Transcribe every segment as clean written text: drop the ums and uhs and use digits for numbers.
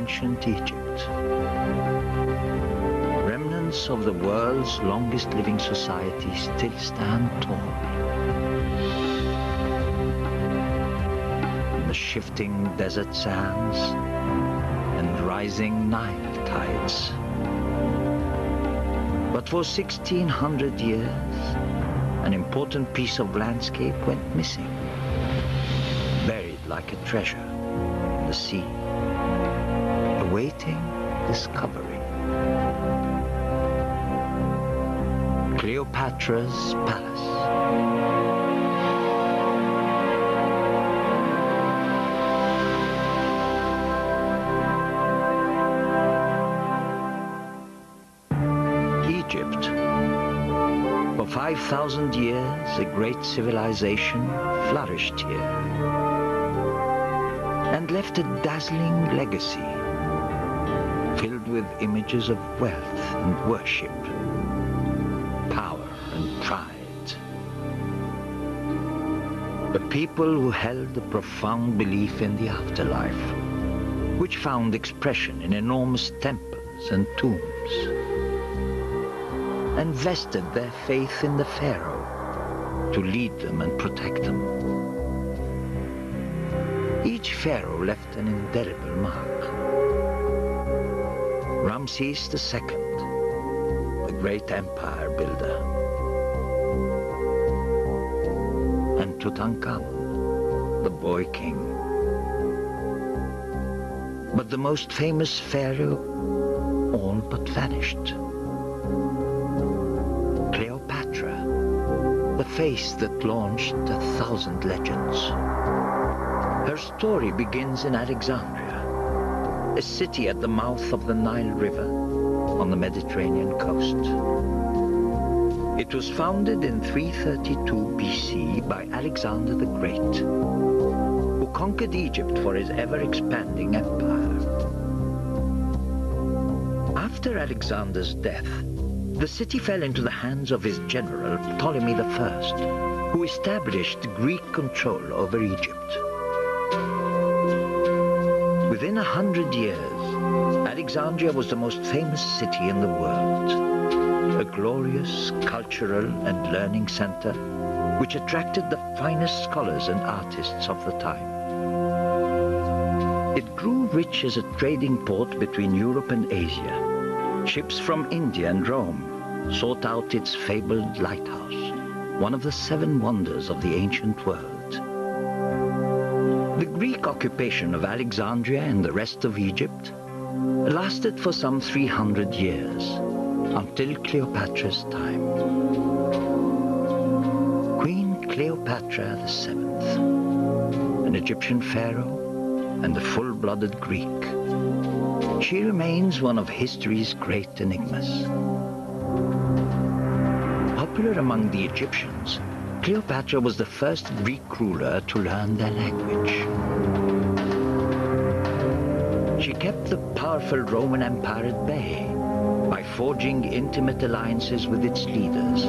ancient Egypt. Remnants of the world's longest living society still stand tall. The shifting desert sands and rising Nile tides. But for 1600 years, an important piece of landscape went missing, buried like a treasure in the sea, awaiting discovery. Cleopatra's Palace. Egypt. For 5,000 years, a great civilization flourished here and left a dazzling legacy filled with images of wealth and worship, power and pride. A people who held a profound belief in the afterlife, which found expression in enormous temples and tombs, and vested their faith in the pharaoh to lead them and protect them. Each pharaoh left an indelible mark. Ramses II, the great empire builder, and Tutankhamun, the boy king. But the most famous pharaoh all but vanished. Cleopatra, the face that launched 1,000 legends. Her story begins in Alexandria, a city at the mouth of the Nile River on the Mediterranean coast. It was founded in 332 BC by Alexander the Great, who conquered Egypt for his ever-expanding empire. After Alexander's death, the city fell into the hands of his general Ptolemy I, who established Greek control over Egypt. Within 100 years, Alexandria was the most famous city in the world, a glorious cultural and learning center which attracted the finest scholars and artists of the time. It grew rich as a trading port between Europe and Asia. Ships from India and Rome sought out its fabled lighthouse, one of the 7 wonders of the ancient world. The Greek occupation of Alexandria and the rest of Egypt lasted for some 300 years, until Cleopatra's time. Queen Cleopatra VII, an Egyptian pharaoh and a full-blooded Greek. She remains one of history's great enigmas. Popular among the Egyptians, Cleopatra was the first Greek ruler to learn their language. She kept the powerful Roman Empire at bay by forging intimate alliances with its leaders.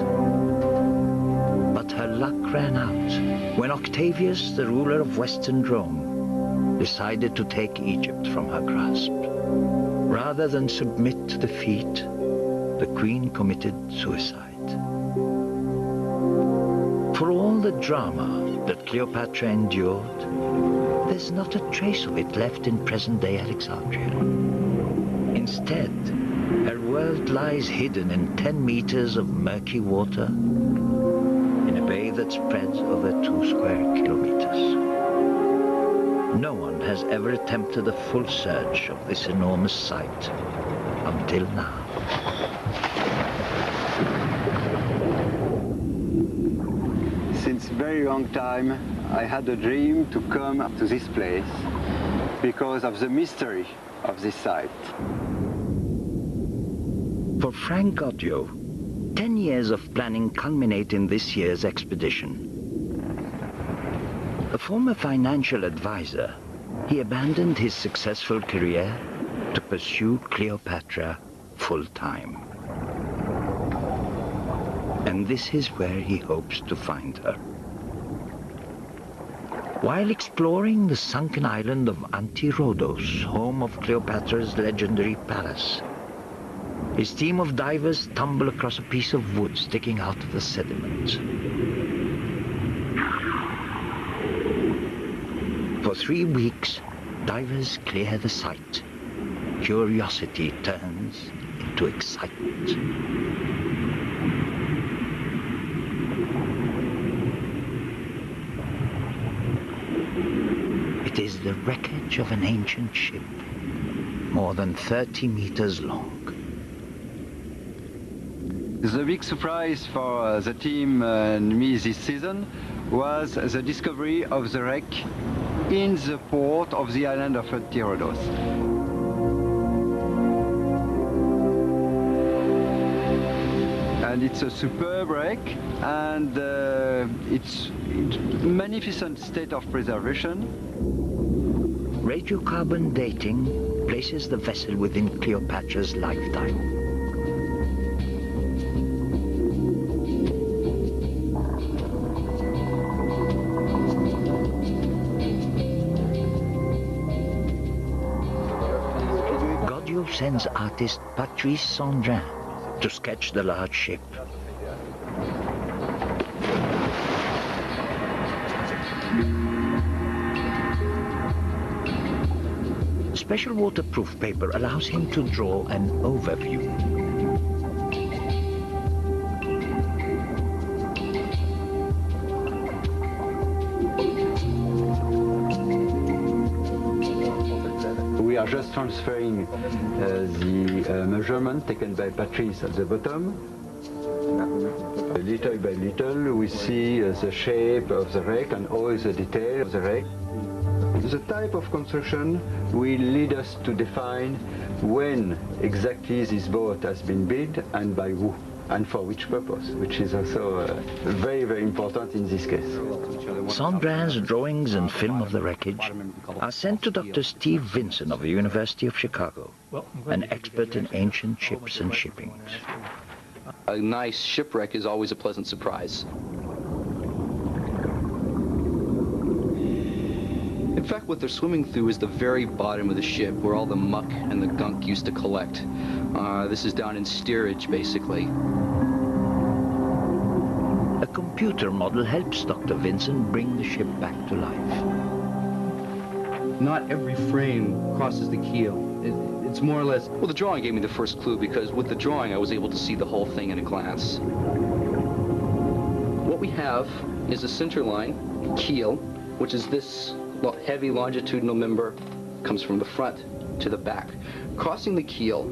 But her luck ran out when Octavius, the ruler of Western Rome, decided to take Egypt from her grasp. Rather than submit to defeat, the queen committed suicide. For all the drama that Cleopatra endured, there's not a trace of it left in present-day Alexandria. Instead, her world lies hidden in 10 meters of murky water in a bay that spreads over 2 square kilometers. No one has ever attempted a full search of this enormous site until now. Since a very long time, I had a dream to come to this place because of the mystery of this site. For Frank Goddio, 10 years of planning culminate in this year's expedition. A former financial advisor, he abandoned his successful career to pursue Cleopatra full-time. And this is where he hopes to find her. While exploring the sunken island of Anti-Rhodos, home of Cleopatra's legendary palace, his team of divers stumble across a piece of wood sticking out of the sediment. For 3 weeks, divers clear the site. Curiosity turns into excitement. It is the wreckage of an ancient ship, more than 30 meters long. The big surprise for the team and me this season was the discovery of the wreck in the port of the island of Anti-Rhodos. And it's a superb wreck, and it's in magnificent state of preservation. Radiocarbon dating places the vessel within Cleopatra's lifetime. Sends artist Patrice Sandrin to sketch the large ship. Special waterproof paper allows him to draw an overview. We are just transferring the measurement taken by Patrice at the bottom. Little by little we see the shape of the wreck and all the detail of the wreck. The type of construction will lead us to define when exactly this boat has been built and by who and for which purpose, which is also very, very important in this case. Sandrin's drawings and film of the wreckage are sent to Dr. Steve Vinson of the University of Chicago, an expert in ancient ships and shippings. A nice shipwreck is always a pleasant surprise. In fact, what they're swimming through is the very bottom of the ship, where all the muck and the gunk used to collect. This is down in steerage, basically. A computer model helps Dr. Vinson bring the ship back to life. Not every frame crosses the keel. It's more or less... Well, the drawing gave me the first clue, because with the drawing I was able to see the whole thing in a glance. What we have is a center line, keel, which is this heavy longitudinal member, comes from the front to the back. Crossing the keel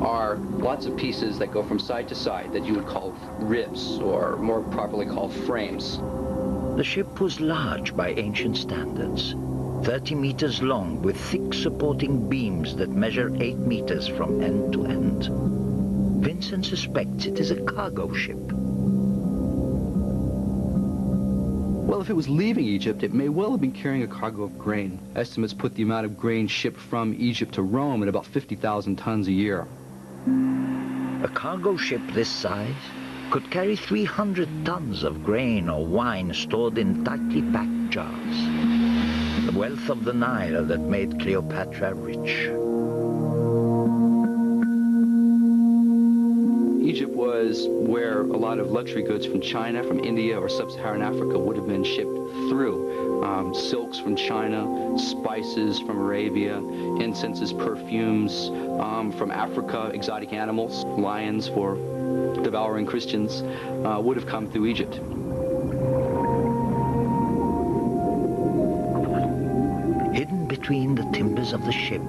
are lots of pieces that go from side to side that you would call ribs, or more properly called frames. The ship was large by ancient standards, 30 meters long with thick supporting beams that measure 8 meters from end to end. Vincent suspects it is a cargo ship. Well, if it was leaving Egypt, it may well have been carrying a cargo of grain. Estimates put the amount of grain shipped from Egypt to Rome at about 50,000 tons a year. A cargo ship this size could carry 300 tons of grain or wine stored in tightly packed jars. The wealth of the Nile that made Cleopatra rich. Egypt was where a lot of luxury goods from China, from India, or sub-Saharan Africa would have been shipped through. Silks from China, spices from Arabia, incenses, perfumes from Africa, exotic animals, lions for devouring Christians, would have come through Egypt. Hidden between the timbers of the ship,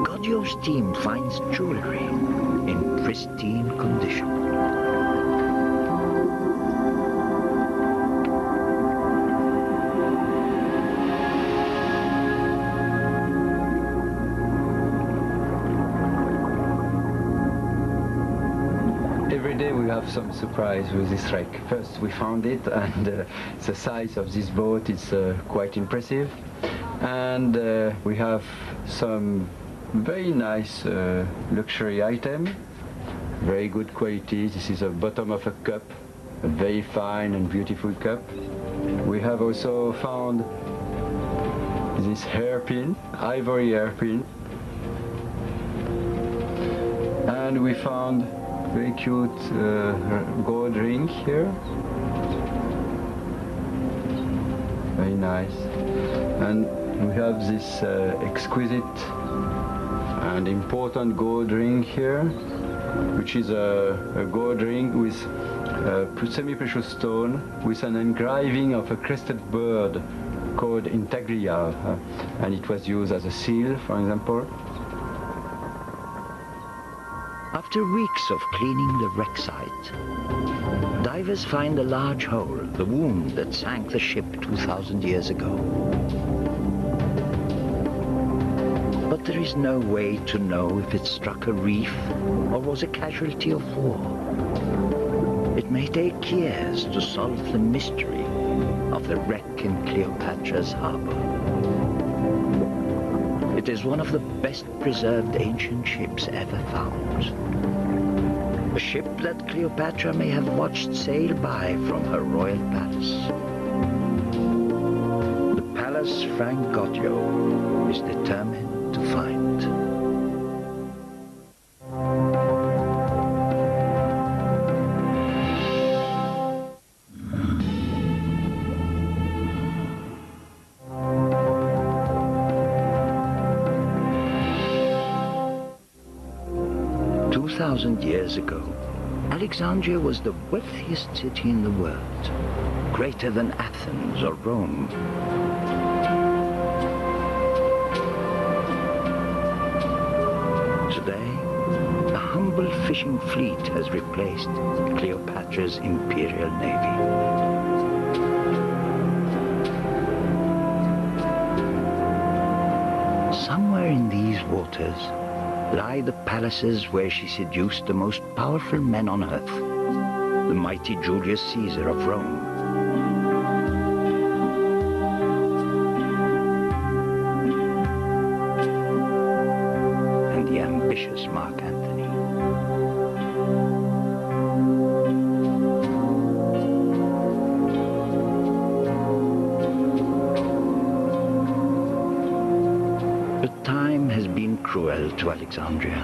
Godio's team finds jewelry in pristine condition. Every day we have some surprise with this wreck. First we found it, and the size of this boat is quite impressive. And we have some very nice luxury item, very good quality. This is the bottom of a cup, a very fine and beautiful cup. We have also found this hairpin, ivory hairpin. And we found very cute gold ring here. Very nice. And we have this exquisite and important gold ring here, which is a gold ring with semi-precious stone with an engraving of a crested bird called intaglia, and it was used as a seal, for example. After weeks of cleaning the wreck site, divers find a large hole, the wound that sank the ship 2,000 years ago. But there is no way to know if it struck a reef or was a casualty of war. It may take years to solve the mystery of the wreck in Cleopatra's harbor. It is one of the best preserved ancient ships ever found. A ship that Cleopatra may have watched sail by from her royal palace. The palace Frank Gaudio is determined to find. 2,000 years ago, Alexandria was the wealthiest city in the world, greater than Athens or Rome. Today, a humble fishing fleet has replaced Cleopatra's imperial navy. Somewhere in these waters lie the palaces where she seduced the most powerful men on earth, the mighty Julius Caesar of Rome. And the ambitious Mark Antony. Time has been cruel to Alexandria.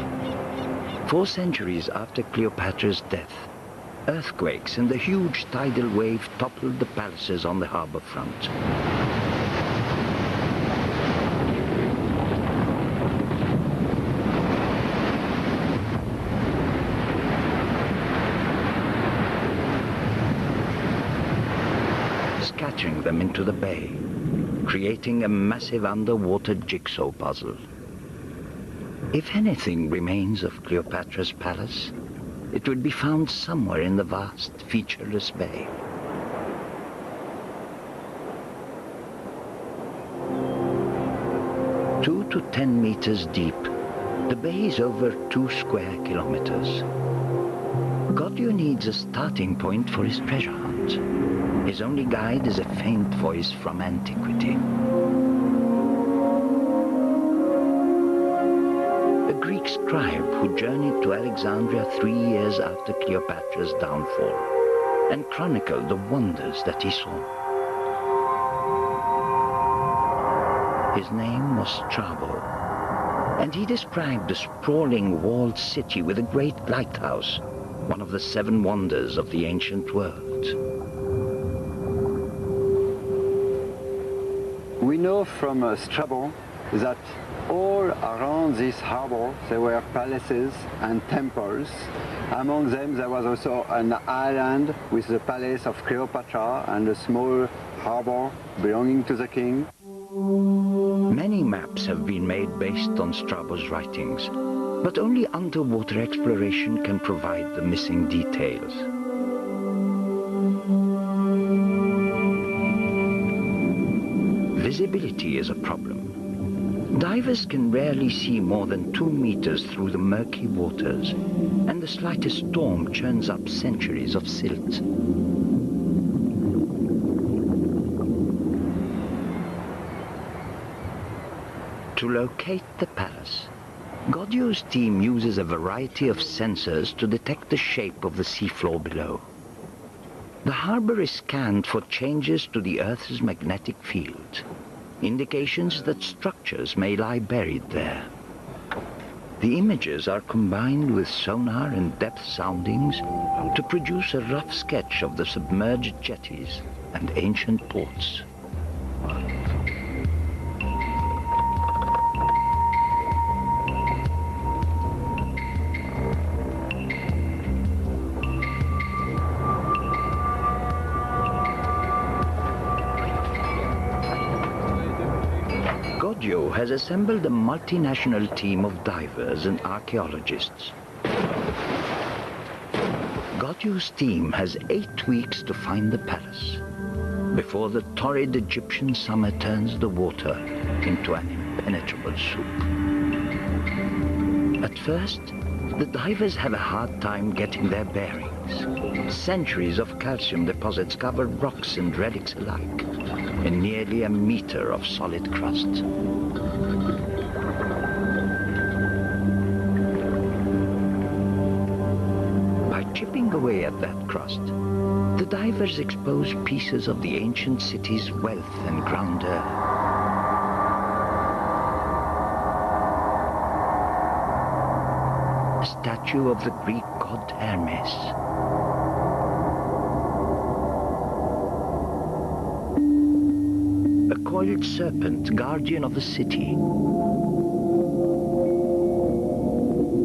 4 centuries after Cleopatra's death, earthquakes and the huge tidal wave toppled the palaces on the harbor front. Scattering them into the bay, creating a massive underwater jigsaw puzzle. If anything remains of Cleopatra's palace, it would be found somewhere in the vast, featureless bay. Two to 10 meters deep, the bay is over 2 square kilometers. Gaudio needs a starting point for his treasure hunt. His only guide is a faint voice from antiquity. A Greek scribe who journeyed to Alexandria 3 years after Cleopatra's downfall and chronicled the wonders that he saw. His name was Strabo, and he described a sprawling walled city with a great lighthouse, one of the 7 wonders of the ancient world. We know from Strabo that all around this harbor there were palaces and temples. Among them there was also an island with the palace of Cleopatra and a small harbor belonging to the king. Many maps have been made based on Strabo's writings, but only underwater exploration can provide the missing details. Visibility is a problem. Divers can rarely see more than 2 meters through the murky waters, and the slightest storm churns up centuries of silt. To locate the palace, Gaudio's team uses a variety of sensors to detect the shape of the seafloor below. The harbor is scanned for changes to the Earth's magnetic field, indications that structures may lie buried there. The images are combined with sonar and depth soundings to produce a rough sketch of the submerged jetties and ancient ports. Goddio has assembled a multinational team of divers and archaeologists. Goddio's team has 8 weeks to find the palace before the torrid Egyptian summer turns the water into an impenetrable soup. At first, the divers have a hard time getting their bearings. Centuries of calcium deposits cover rocks and relics alike, and nearly a meter of solid crust. By chipping away at that crust, the divers expose pieces of the ancient city's wealth and grandeur. A statue of the Greek god Hermes. A coiled serpent, guardian of the city.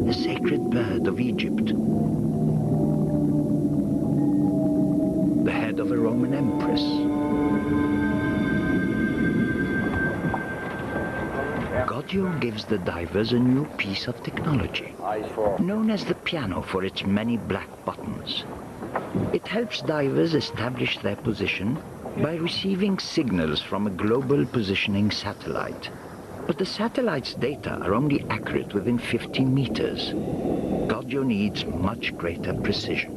A sacred bird of Egypt. The head of a Roman empress. Goddio gives the divers a new piece of technology, known as the piano for its many black buttons. It helps divers establish their position by receiving signals from a global positioning satellite. But the satellite's data are only accurate within 50 meters. Goddio needs much greater precision.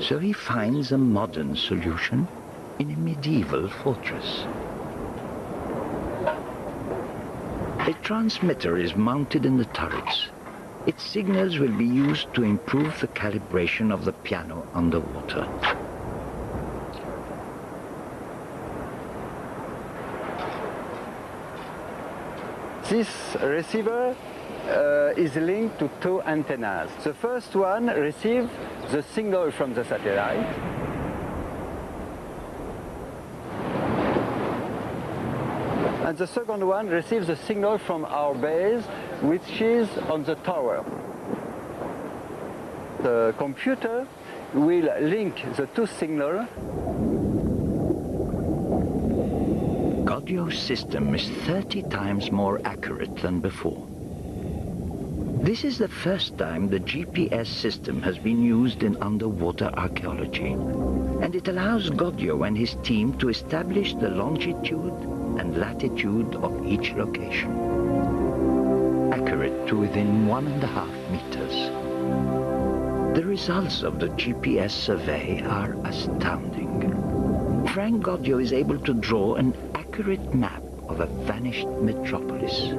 So he finds a modern solution in a medieval fortress. A transmitter is mounted in the turrets. Its signals will be used to improve the calibration of the piano underwater. This receiver is linked to 2 antennas. The first one receives the signal from the satellite. And the second one receives the signal from our base, which is on the tower. The computer will link the 2 signals. Goddio's system is 30 times more accurate than before. This is the first time the GPS system has been used in underwater archaeology, and it allows Goddio and his team to establish the longitude and latitude of each location, accurate to within 1.5 meters. The results of the GPS survey are astounding. Frank Goddio is able to draw an accurate map of a vanished metropolis.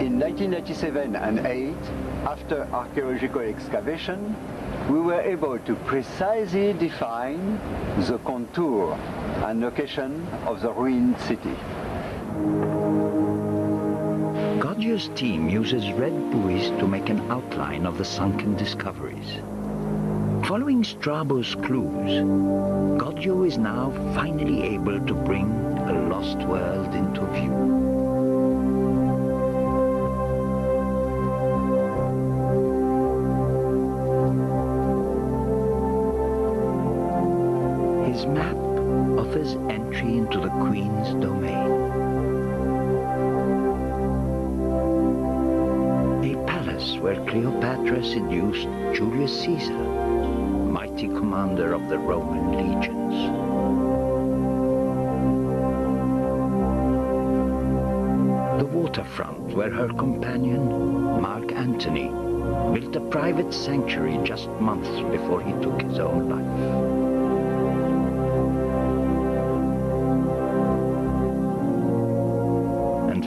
In 1997 and 8, after archaeological excavation, we were able to precisely define the contour and location of the ruined city. Goddio's team uses red buoys to make an outline of the sunken discoveries. Following Strabo's clues, Goddio is now finally able to bring a lost world into view. His map offers entry into the Queen's domain. A palace where Cleopatra seduced Julius Caesar, mighty commander of the Roman legions. The waterfront where her companion, Mark Antony, built a private sanctuary just months before he took his own life.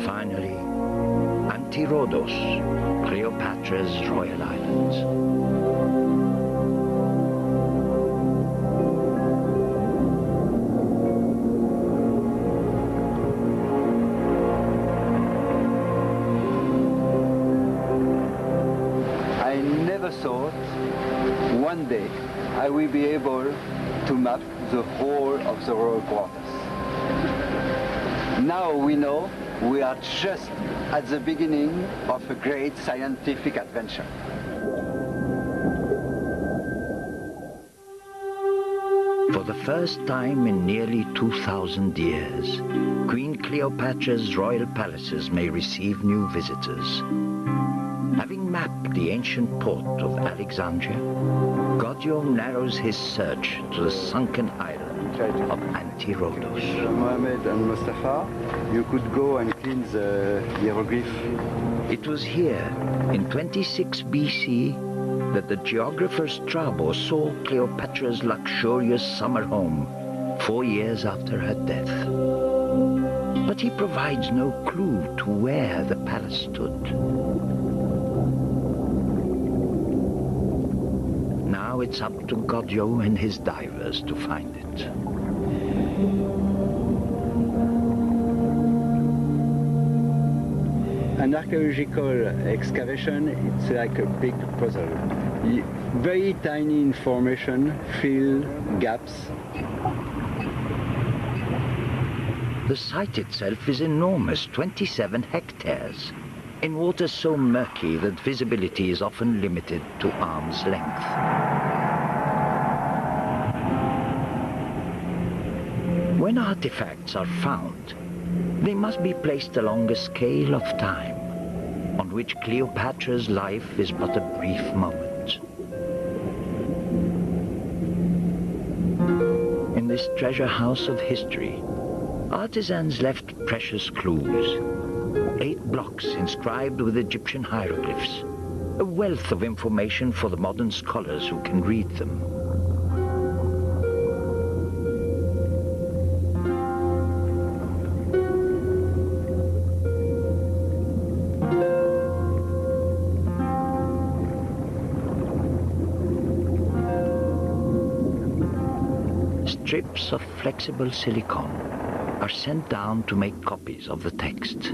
Finally, Rhodos, Cleopatra's royal islands. Thought one day I will be able to map the whole of the royal quarters. Now we know we are just at the beginning of a great scientific adventure. For the first time in nearly 2,000 years, Queen Cleopatra's royal palaces may receive new visitors. Having mapped the ancient port of Alexandria, Gaudio narrows his search to the sunken island of Anti-Rhodos. Mohammed and Mustafa, you could go and clean the hieroglyph. It was here, in 26 BC, that the geographer Strabo saw Cleopatra's luxurious summer home 4 years after her death. But he provides no clue to where the palace stood. Now it's up to Gaudio and his divers to find it. An archaeological excavation, it's like a big puzzle. Very tiny information fill gaps. The site itself is enormous, 27 hectares, in waters so murky that visibility is often limited to arm's length. When artifacts are found, they must be placed along a scale of time, on which Cleopatra's life is but a brief moment. In this treasure house of history, artisans left precious clues. 8 blocks inscribed with Egyptian hieroglyphs, a wealth of information for the modern scholars who can read them. Strips of flexible silicone are sent down to make copies of the text.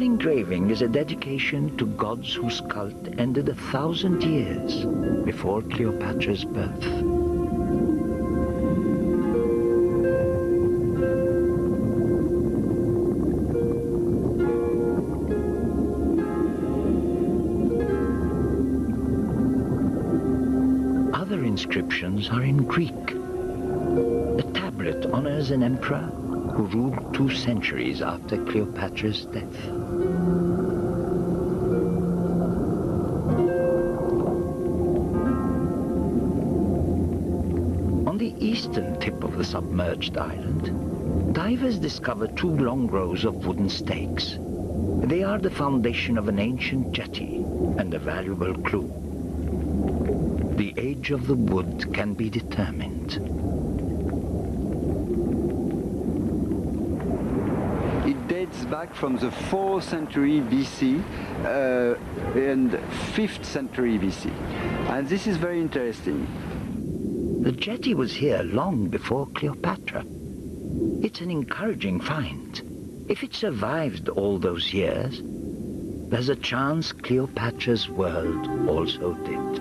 Engraving is a dedication to gods whose cult ended 1,000 years before Cleopatra's birth. Other inscriptions are in Greek. A tablet honors an emperor who ruled 2 centuries after Cleopatra's death. On the eastern tip of the submerged island, divers discover 2 long rows of wooden stakes. They are the foundation of an ancient jetty and a valuable clue. The age of the wood can be determined. It dates back from the 4th century BC and 5th century BC. And this is very interesting. The jetty was here long before Cleopatra. It's an encouraging find. If it survived all those years, there's a chance Cleopatra's world also did.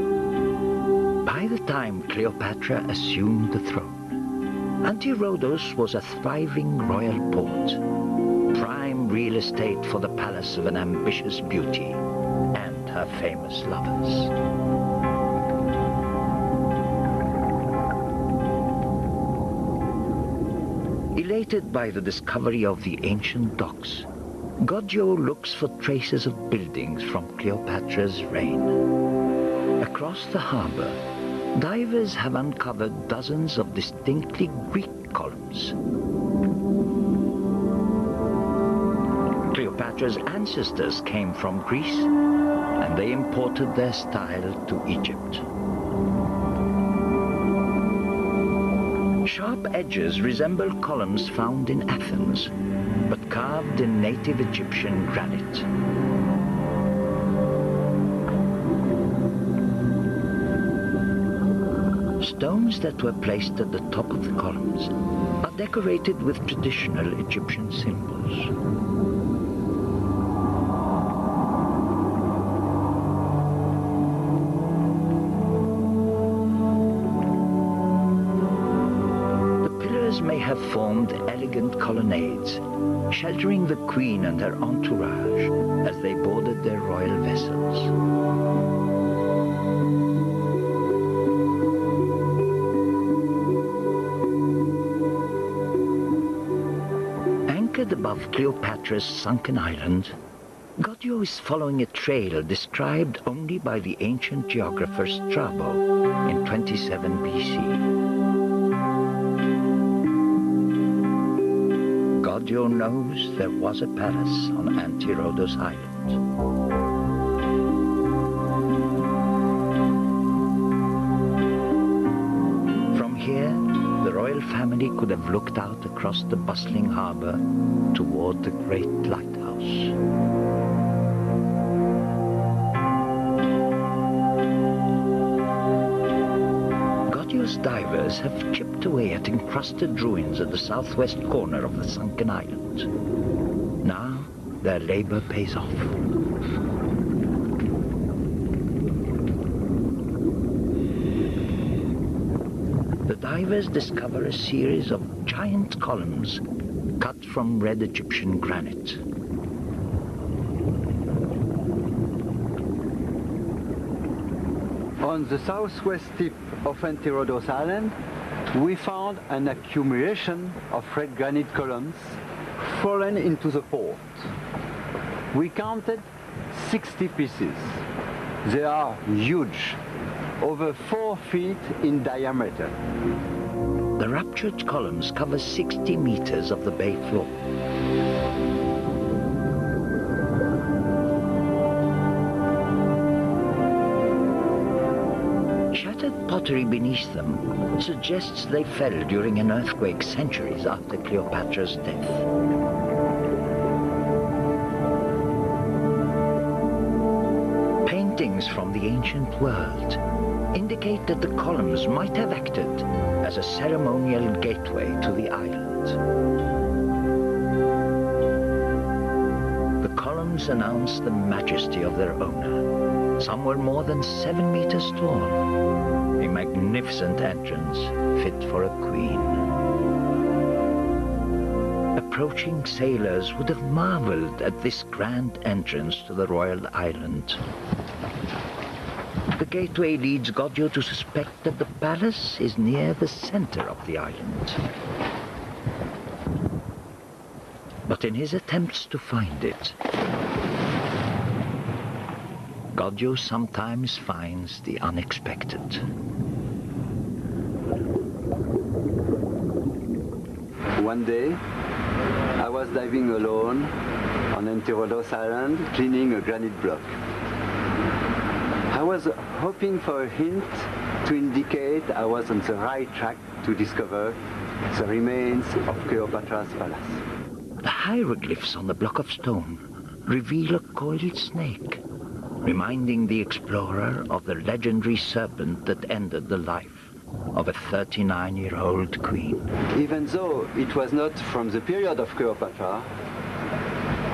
By the time Cleopatra assumed the throne, Anti-Rhodos was a thriving royal port, prime real estate for the palace of an ambitious beauty and her famous lovers. Elated by the discovery of the ancient docks, Goggio looks for traces of buildings from Cleopatra's reign. Across the harbor, divers have uncovered dozens of distinctly Greek columns. Cleopatra's ancestors came from Greece, and they imported their style to Egypt. Sharp edges resemble columns found in Athens, but carved in native Egyptian granite. Stones that were placed at the top of the columns are decorated with traditional Egyptian symbols. May have formed elegant colonnades, sheltering the queen and her entourage as they boarded their royal vessels. Anchored above Cleopatra's sunken island, Goggio is following a trail described only by the ancient geographer Strabo in 27 BC. Goggio knows there was a palace on Anti-Rhodos Island. From here, the royal family could have looked out across the bustling harbor toward the great lighthouse. Divers have chipped away at encrusted ruins at the southwest corner of the sunken island. Now, their labor pays off. The divers discover a series of giant columns cut from red Egyptian granite. On the southwest tip of Anti-Rhodos Island, we found an accumulation of red granite columns fallen into the port. We counted 60 pieces. They are huge, over 4 feet in diameter. The ruptured columns cover 60 meters of the bay floor. Shattered pottery beneath them suggests they fell during an earthquake centuries after Cleopatra's death. Paintings from the ancient world indicate that the columns might have acted as a ceremonial gateway to the island. The columns announce the majesty of their owner. Some were more than 7 meters tall, a magnificent entrance fit for a queen. Approaching sailors would have marveled at this grand entrance to the royal island. The gateway leads Goggio to suspect that the palace is near the center of the island. But in his attempts to find it, Goggio sometimes finds the unexpected. One day, I was diving alone on Anti-Rhodos Island, cleaning a granite block. I was hoping for a hint to indicate I was on the right track to discover the remains of Cleopatra's palace. The hieroglyphs on the block of stone reveal a coiled snake, reminding the explorer of the legendary serpent that ended the life of a 39-year-old queen. Even though it was not from the period of Cleopatra,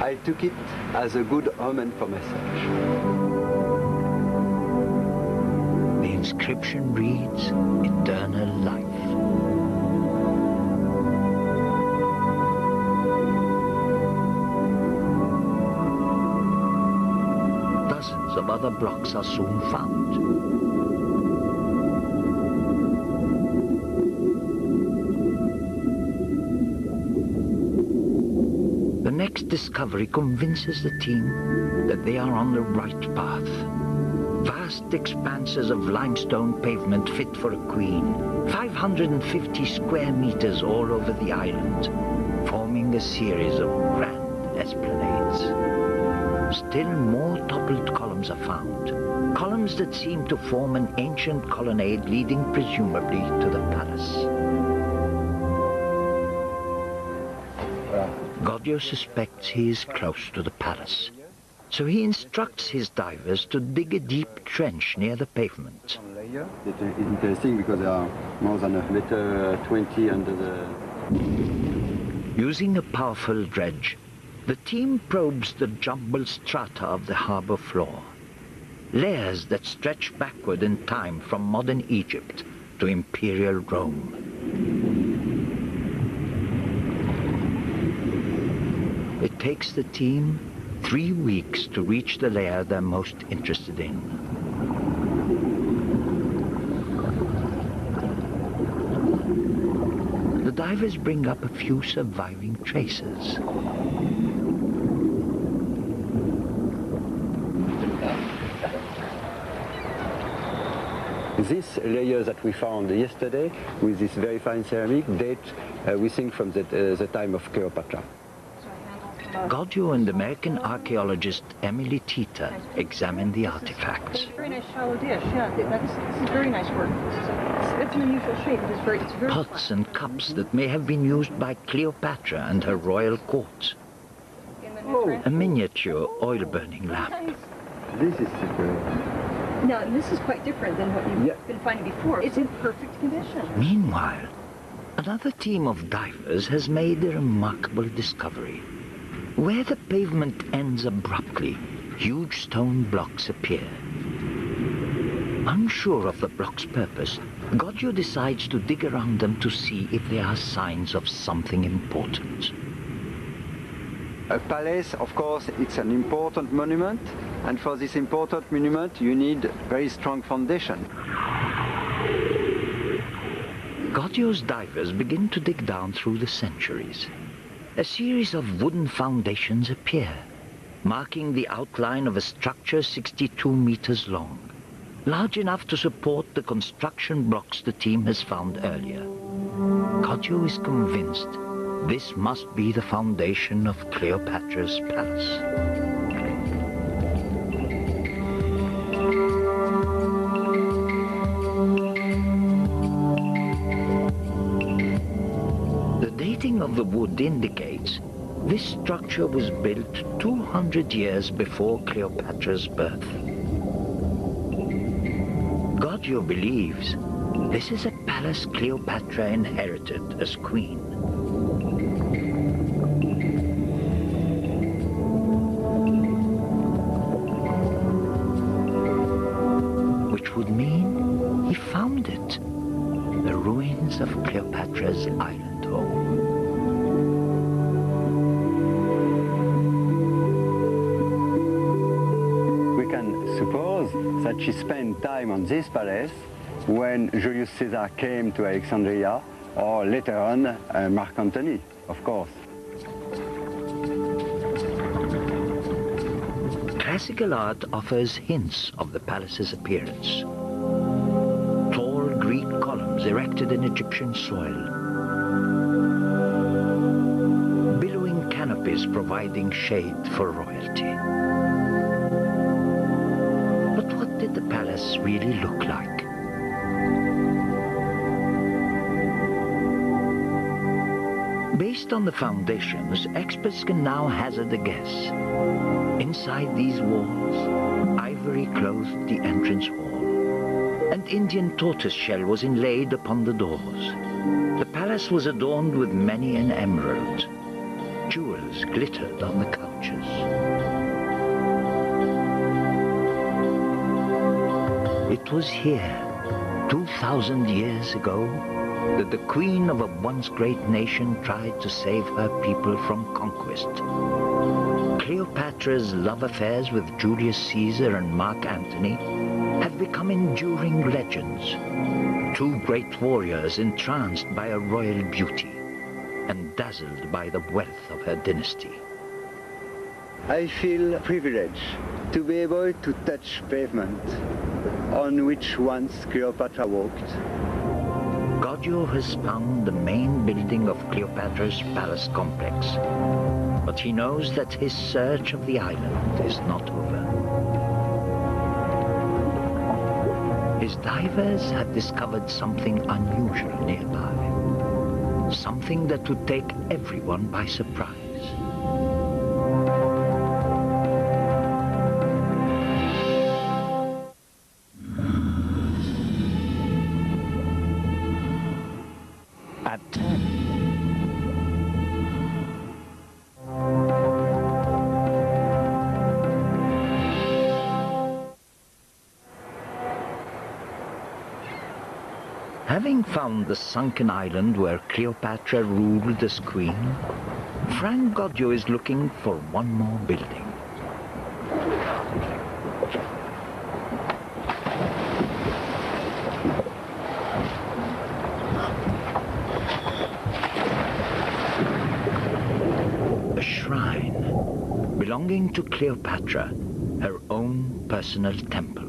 I took it as a good omen for myself. The inscription reads, "Eternal Life." Dozens of other blocks are soon found. The next discovery convinces the team that they are on the right path. Vast expanses of limestone pavement fit for a queen, 550 square meters all over the island, forming a series of grand esplanades. Still more toppled columns are found, columns that seem to form an ancient colonnade leading presumably to the palace. Godio suspects he is close to the palace, so he instructs his divers to dig a deep trench near the pavement. It's interesting because there are more than 1.20 meters under the... Using a powerful dredge, the team probes the jumbled strata of the harbor floor, layers that stretch backward in time from modern Egypt to imperial Rome. It takes the team 3 weeks to reach the layer they're most interested in. The divers bring up a few surviving traces. This layer that we found yesterday with this very fine ceramic date, we think, from the time of Cleopatra. Godio and American archaeologist Emily Tita examine the artifacts. Very nice shallow dish, yeah. This is very nice work. It's an unusual shape. It's very Pots and cups that may have been used by Cleopatra and her royal court. A miniature oil-burning lamp. This is Now, this is quite different than what you've been finding before. It's in perfect condition. Meanwhile, another team of divers has made a remarkable discovery. Where the pavement ends abruptly, huge stone blocks appear. Unsure of the block's purpose, Godio decides to dig around them to see if they are signs of something important. a palace. Of course, it's an important monument, and for this important monument you need very strong foundation. Godio's divers begin to dig down through the centuries. A series of wooden foundations appear, marking the outline of a structure 62 meters long, large enough to support the construction blocks the team has found earlier. Godio is convinced this must be the foundation of Cleopatra's palace. The dating of the wood indicates this structure was built 200 years before Cleopatra's birth. Godio believes this is a palace Cleopatra inherited as queen. Which would mean he found it, the ruins of Cleopatra's island home. We can suppose that she spent time on this palace when Julius Caesar came to Alexandria, or later on Mark Antony, of course. Classical art offers hints of the palace's appearance. Tall Greek columns erected in Egyptian soil. Billowing canopies providing shade for royalty. But what did the palace really look like? Based on the foundations, experts can now hazard a guess. Inside these walls, ivory clothed the entrance hall, and Indian tortoiseshell was inlaid upon the doors. The palace was adorned with many an emerald. Jewels glittered on the couches. It was here, 2,000 years ago, that the queen of a once great nation tried to save her people from conquest. Cleopatra's love affairs with Julius Caesar and Mark Antony have become enduring legends. Two great warriors entranced by her royal beauty and dazzled by the wealth of her dynasty. I feel privileged to be able to touch pavement on which once Cleopatra walked. Goggio has found the main building of Cleopatra's palace complex, but he knows that his search of the island is not over. His divers have discovered something unusual nearby, something that would take everyone by surprise. At 10. Having found the sunken island where Cleopatra ruled as queen, Frank Goggio is looking for one more building. A shrine belonging to Cleopatra, her own personal temple.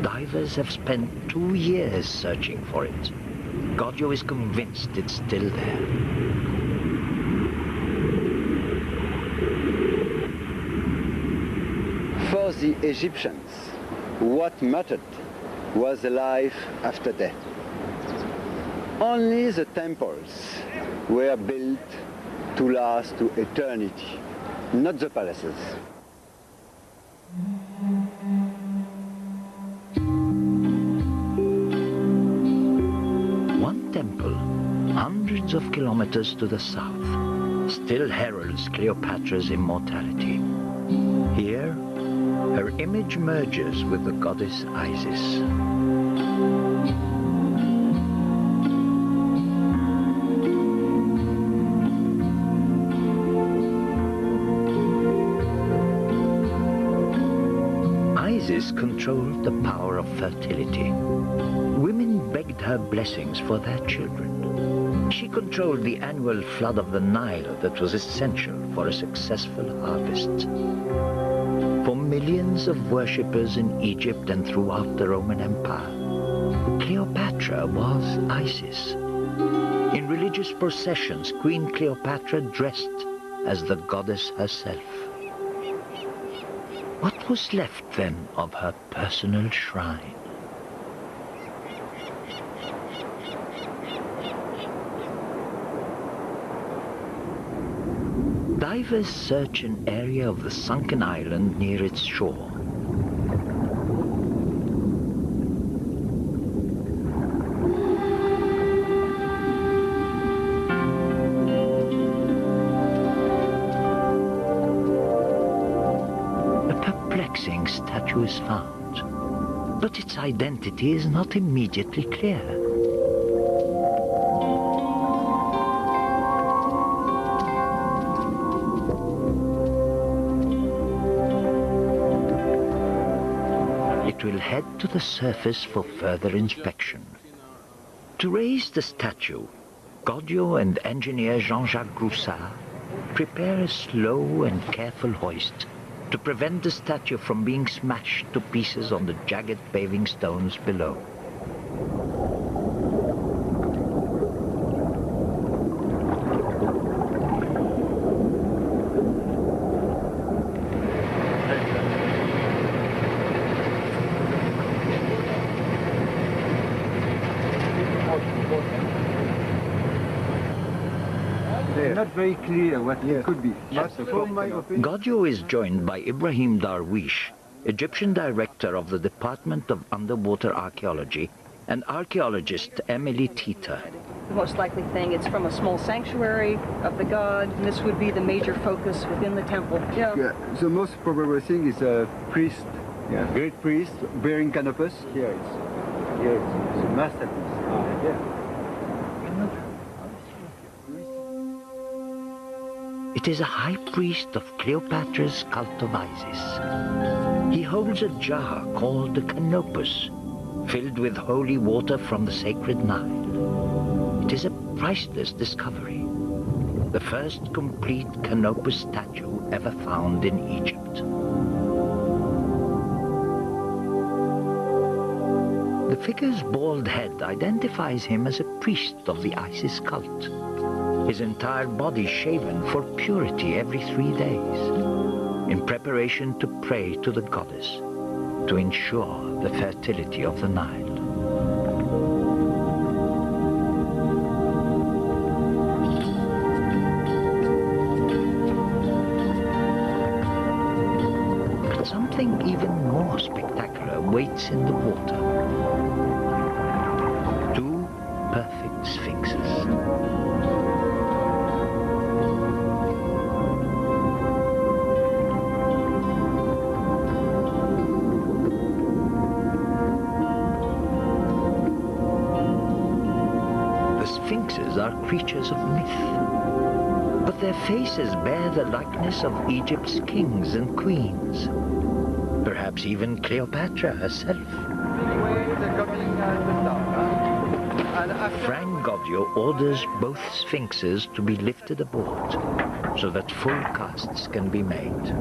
Divers have spent 2 years searching for it. Goggio is convinced it's still there. For the Egyptians, what mattered was the life after death. Only the temples were built to last to eternity, not the palaces. One temple, hundreds of kilometers to the south, still heralds Cleopatra's immortality. Here, her image merges with the goddess Isis. Isis controlled the power of fertility. Women begged her blessings for their children. She controlled the annual flood of the Nile that was essential for a successful harvest. For millions of worshippers in Egypt and throughout the Roman Empire, Cleopatra was Isis. In religious processions, Queen Cleopatra dressed as the goddess herself. What was left then of her personal shrine? Divers search an area of the sunken island near its shore. Statue is found, but its identity is not immediately clear. It will head to the surface for further inspection. To raise the statue, Goggio and engineer Jean-Jacques Groussard prepare a slow and careful hoist to prevent the statue from being smashed to pieces on the jagged paving stones below. Not very clear what it could be. Goggio is joined by Ibrahim Darwish, Egyptian director of the Department of Underwater Archaeology, and archaeologist Emily Tita. The most likely thing, it's from a small sanctuary of the god, and this would be the major focus within the temple. Yeah, the most probable thing is a priest, great priest, bearing canopus. Here it's a masterpiece. Yeah. It is a high priest of Cleopatra's cult of Isis. He holds a jar called the canopus, filled with holy water from the sacred Nile. It is a priceless discovery. the first complete Canopus statue ever found in Egypt. The figure's bald head identifies him as a priest of the Isis cult. His entire body shaven for purity every 3 days, in preparation to pray to the goddess, to ensure the fertility of the Nile. But something even more spectacular waits in the water. 2 perfect sphinxes. Sphinxes are creatures of myth, but their faces bear the likeness of Egypt's kings and queens, perhaps even Cleopatra herself. Frank Gaudio orders both sphinxes to be lifted aboard so that full casts can be made.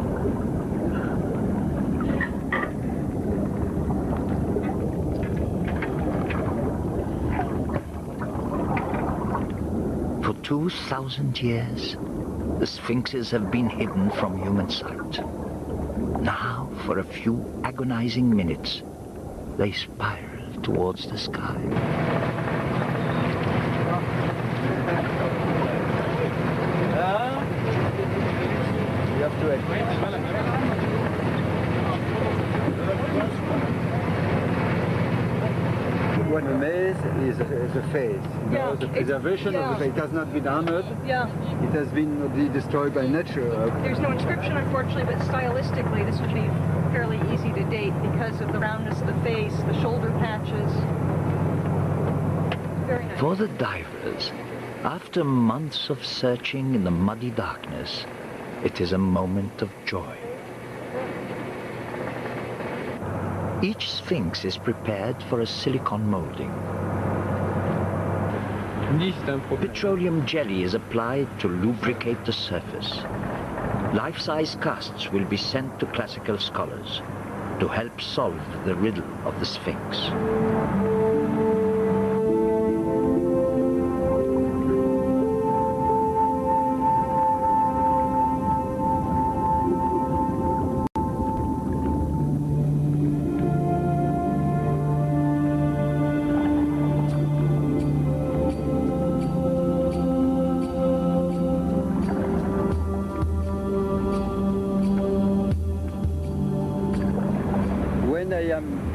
For 2,000 years, the sphinxes have been hidden from human sight. Now, for a few agonizing minutes, they spiral towards the sky. You have to wait. What remains is the face. Yeah, The preservation of the face has not been armored. Yeah. It has been destroyed by nature. There's no inscription, unfortunately, but stylistically this would be fairly easy to date because of the roundness of the face, the shoulder patches. Very nice. For the divers, after months of searching in the muddy darkness, it is a moment of joy. Each sphinx is prepared for a silicone molding. Petroleum jelly is applied to lubricate the surface. Life-size casts will be sent to classical scholars to help solve the riddle of the Sphinx.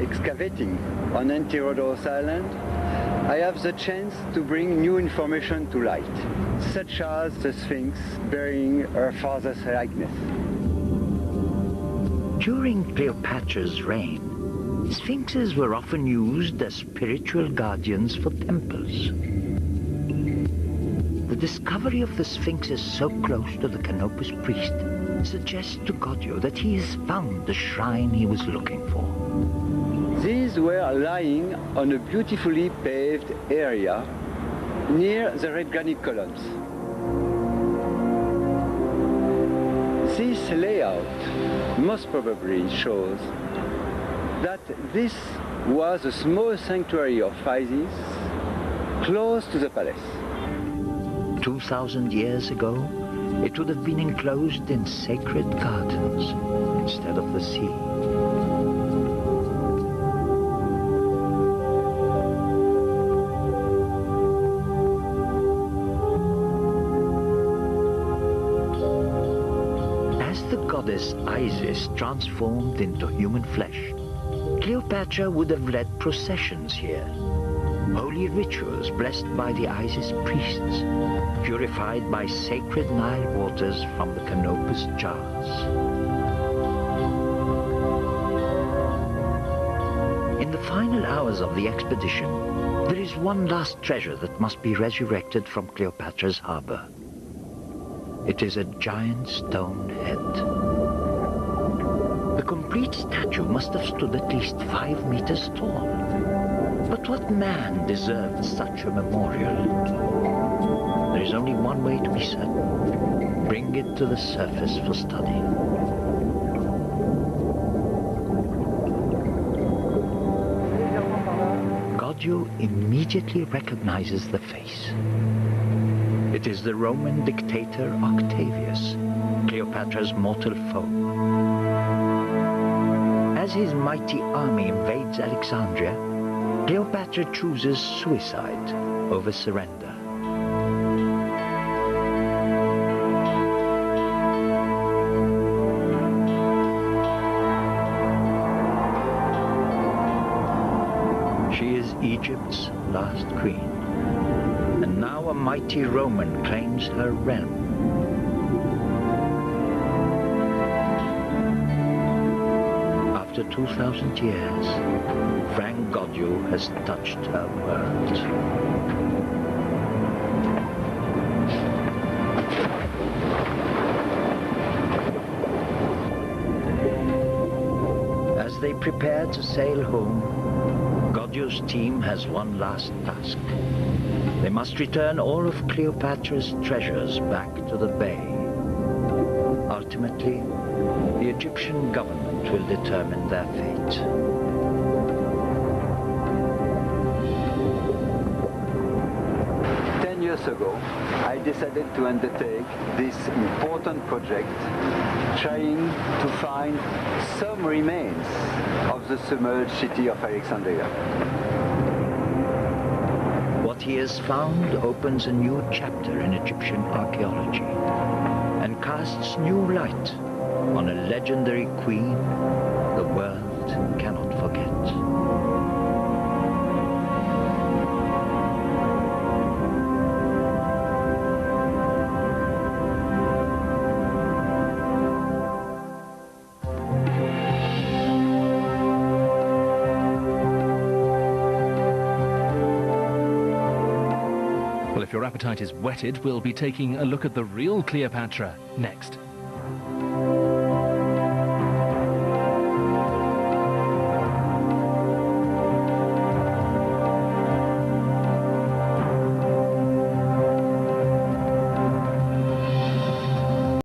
Excavating on Antirodos Island, I have the chance to bring new information to light, such as the Sphinx bearing her father's likeness. During Cleopatra's reign, sphinxes were often used as spiritual guardians for temples. The discovery of the sphinxes so close to the Canopus priest suggests to Gaudio that he has found the shrine he was looking for. These were lying on a beautifully paved area near the red granite columns. This layout most probably shows that this was a small sanctuary of Isis close to the palace. 2,000 years ago, it would have been enclosed in sacred gardens instead of the sea. Goddess Isis transformed into human flesh, Cleopatra would have led processions here, holy rituals blessed by the Isis priests, purified by sacred Nile waters from the Canopus jars. In the final hours of the expedition, there is one last treasure that must be resurrected from Cleopatra's harbor. It is a giant stone head. The complete statue must have stood at least 5 meters tall. But what man deserved such a memorial? There is only one way to be certain. Bring it to the surface for study. Gaudio immediately recognizes the face. It is the Roman dictator Octavius, Cleopatra's mortal foe. As his mighty army invades Alexandria, Cleopatra chooses suicide over surrender. She is Egypt's last queen, and now a mighty Roman claims her realm. After 2,000 years, Frank Gaudio has touched her world. As they prepare to sail home, Gaudio's team has one last task. They must return all of Cleopatra's treasures back to the bay. Ultimately, the Egyptian government will determine their fate. Years ago, I decided to undertake this important project, trying to find some remains of the submerged city of Alexandria. What he has found opens a new chapter in Egyptian archaeology and casts new light on a legendary queen the world cannot forget. Well, if your appetite is whetted, we'll be taking a look at the real Cleopatra next.